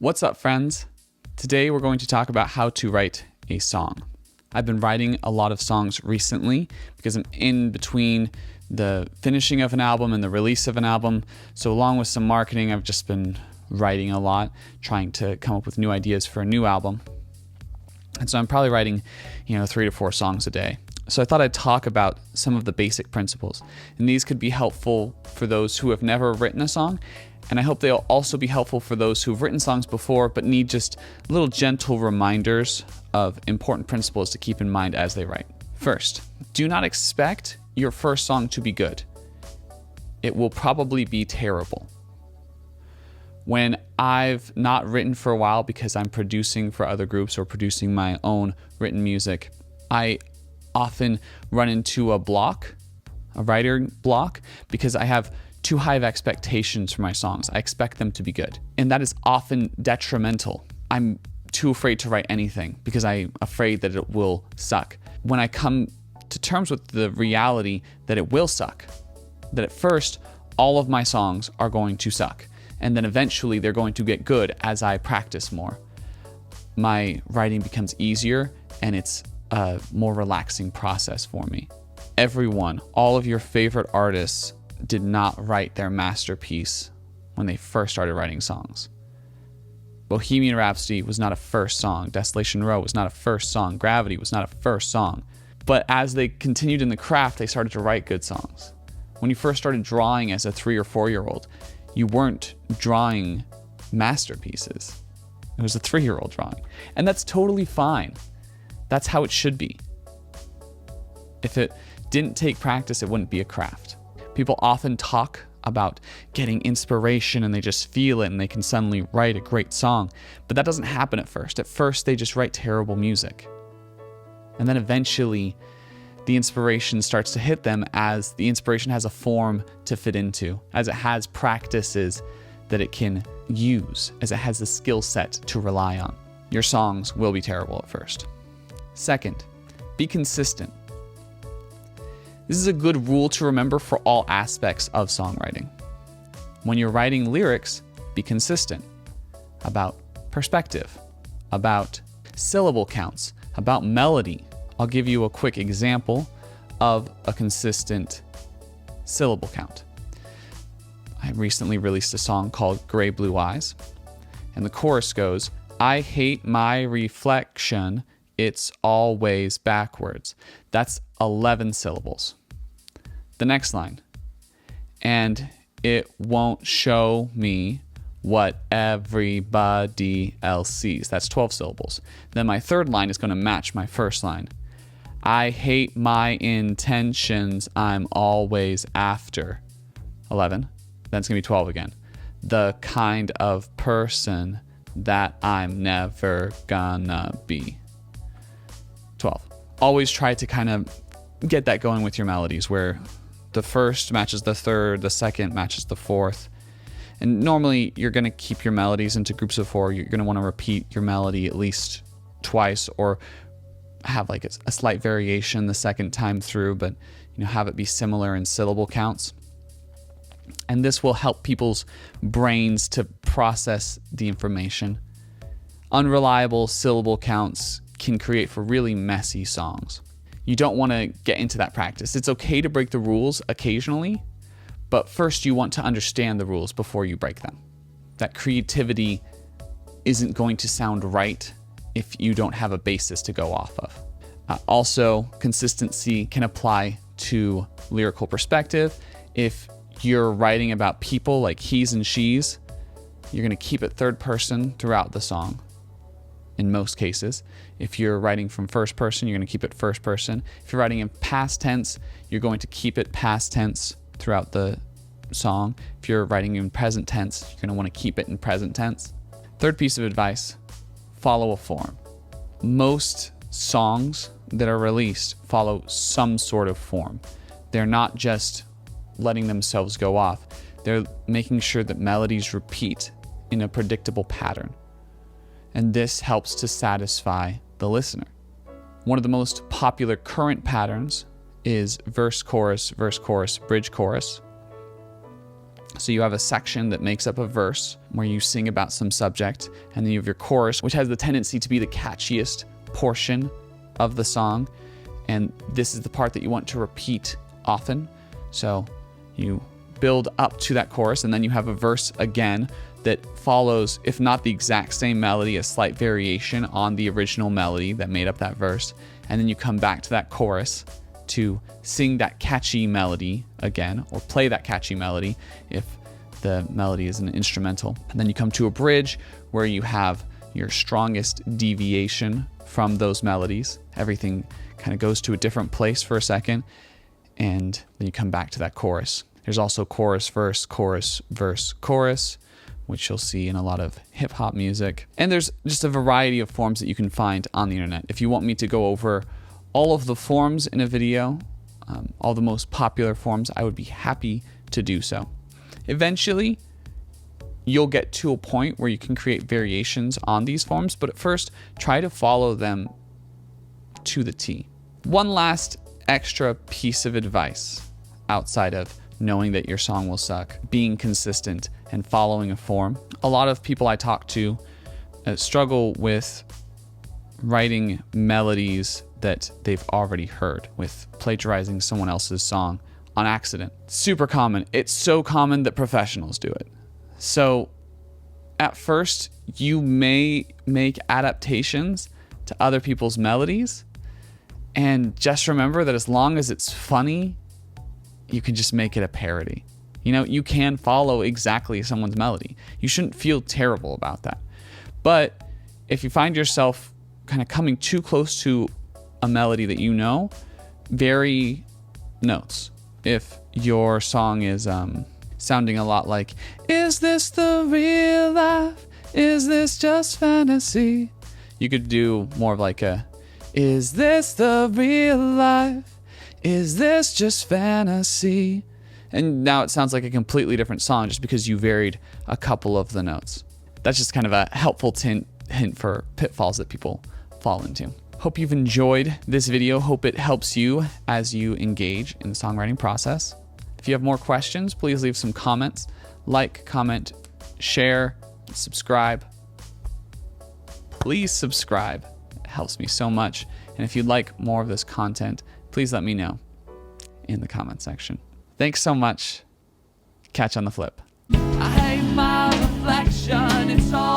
What's up, friends? Today we're going to talk about how to write a song. I've been writing a lot of songs recently because I'm in between the finishing of an album and the release of an album. So along with some marketing, I've just been writing a lot, trying to come up with new ideas for a new album. And so I'm probably writing, 3 to 4 songs a day. So I thought I'd talk about some of the basic principles. And these could be helpful for those who have never written a song. And I hope they'll also be helpful for those who've written songs before but need just little gentle reminders of important principles to keep in mind as they write. First, do not expect your first song to be good. It will probably be terrible. When I've not written for a while because I'm producing for other groups or producing my own written music, I often run into a writer block, because I have too high of expectations for my songs. I expect them to be good. And that is often detrimental. I'm too afraid to write anything because I'm afraid that it will suck. When I come to terms with the reality that it will suck, that at first, all of my songs are going to suck. And then eventually they're going to get good as I practice more. My writing becomes easier and it's a more relaxing process for me. Everyone, all of your favorite artists did not write their masterpiece when they first started writing songs. Bohemian Rhapsody was not a first song. Desolation Row was not a first song. Gravity was not a first song. But as they continued in the craft, they started to write good songs. When you first started drawing as a 3 or 4-year-old, you weren't drawing masterpieces. It was a 3-year-old drawing. And that's totally fine. That's how it should be. If it didn't take practice, it wouldn't be a craft. People often talk about getting inspiration and they just feel it and they can suddenly write a great song. But that doesn't happen at first. At first, they just write terrible music. And then eventually, the inspiration starts to hit them as the inspiration has a form to fit into, as it has practices that it can use, as it has the skill set to rely on. Your songs will be terrible at first. Second, be consistent. This is a good rule to remember for all aspects of songwriting. When you're writing lyrics, be consistent about perspective, about syllable counts, about melody. I'll give you a quick example of a consistent syllable count. I recently released a song called Gray Blue Eyes, and the chorus goes, "I hate my reflection, it's always backwards." That's 11 syllables. The next line, "and it won't show me what everybody else sees." That's 12 syllables. Then my third line is going to match my first line. "I hate my intentions, I'm always after." 11. Then it's going to be 12 again. "The kind of person that I'm never gonna be." 12. Always try to kind of get that going with your melodies, where the first matches the third, the second matches the fourth. And normally you're going to keep your melodies into groups of 4. You're going to want to repeat your melody at least twice, or have like a slight variation the second time through, but have it be similar in syllable counts. And this will help people's brains to process the information. Unreliable syllable counts can create for really messy songs. You don't want to get into that practice. It's okay to break the rules occasionally, but first you want to understand the rules before you break them. That creativity isn't going to sound right if you don't have a basis to go off of. Also, consistency can apply to lyrical perspective. If you're writing about people like he's and she's, you're going to keep it third person throughout the song. In most cases, if you're writing from first person, you're going to keep it first person. If you're writing in past tense, you're going to keep it past tense throughout the song. If you're writing in present tense, you're going to want to keep it in present tense. Third piece of advice, follow a form. Most songs that are released follow some sort of form. They're not just letting themselves go off. They're making sure that melodies repeat in a predictable pattern. And this helps to satisfy the listener. One of the most popular current patterns is verse, chorus, bridge, chorus. So you have a section that makes up a verse where you sing about some subject, and then you have your chorus, which has the tendency to be the catchiest portion of the song. And this is the part that you want to repeat often. So you build up to that chorus, and then you have a verse again that follows, if not the exact same melody, a slight variation on the original melody that made up that verse. And then you come back to that chorus to sing that catchy melody again, or play that catchy melody if the melody is an instrumental. And then you come to a bridge where you have your strongest deviation from those melodies. Everything kind of goes to a different place for a second, and then you come back to that chorus. There's also chorus, verse, chorus, which you'll see in a lot of hip hop music. And there's just a variety of forms that you can find on the internet. If you want me to go over all of the forms in a video, all the most popular forms, I would be happy to do so. Eventually, you'll get to a point where you can create variations on these forms, but at first, try to follow them to the T. One last extra piece of advice outside of knowing that your song will suck, being consistent and following a form. A lot of people I talk to struggle with writing melodies that they've already heard, with plagiarizing someone else's song on accident. Super common. It's so common that professionals do it. So at first, you may make adaptations to other people's melodies, and just remember that as long as it's funny, you can just make it a parody. You know, you can follow exactly someone's melody. You shouldn't feel terrible about that. But if you find yourself kind of coming too close to a melody that you know, vary notes. If your song is sounding a lot like, is this the real life? Is this just fantasy? You could do more of like a, is this the real life? Is this just fantasy? And now it sounds like a completely different song just because you varied a couple of the notes. That's just kind of a helpful hint for pitfalls that people fall into. Hope you've enjoyed this video. Hope it helps you as you engage in the songwriting process. If you have more questions, please leave some comments. Like, comment, share, subscribe. Please subscribe. It helps me so much. And if you'd like more of this content, please let me know in the comment section. Thanks so much. Catch you on the flip. I hate my reflection. It's all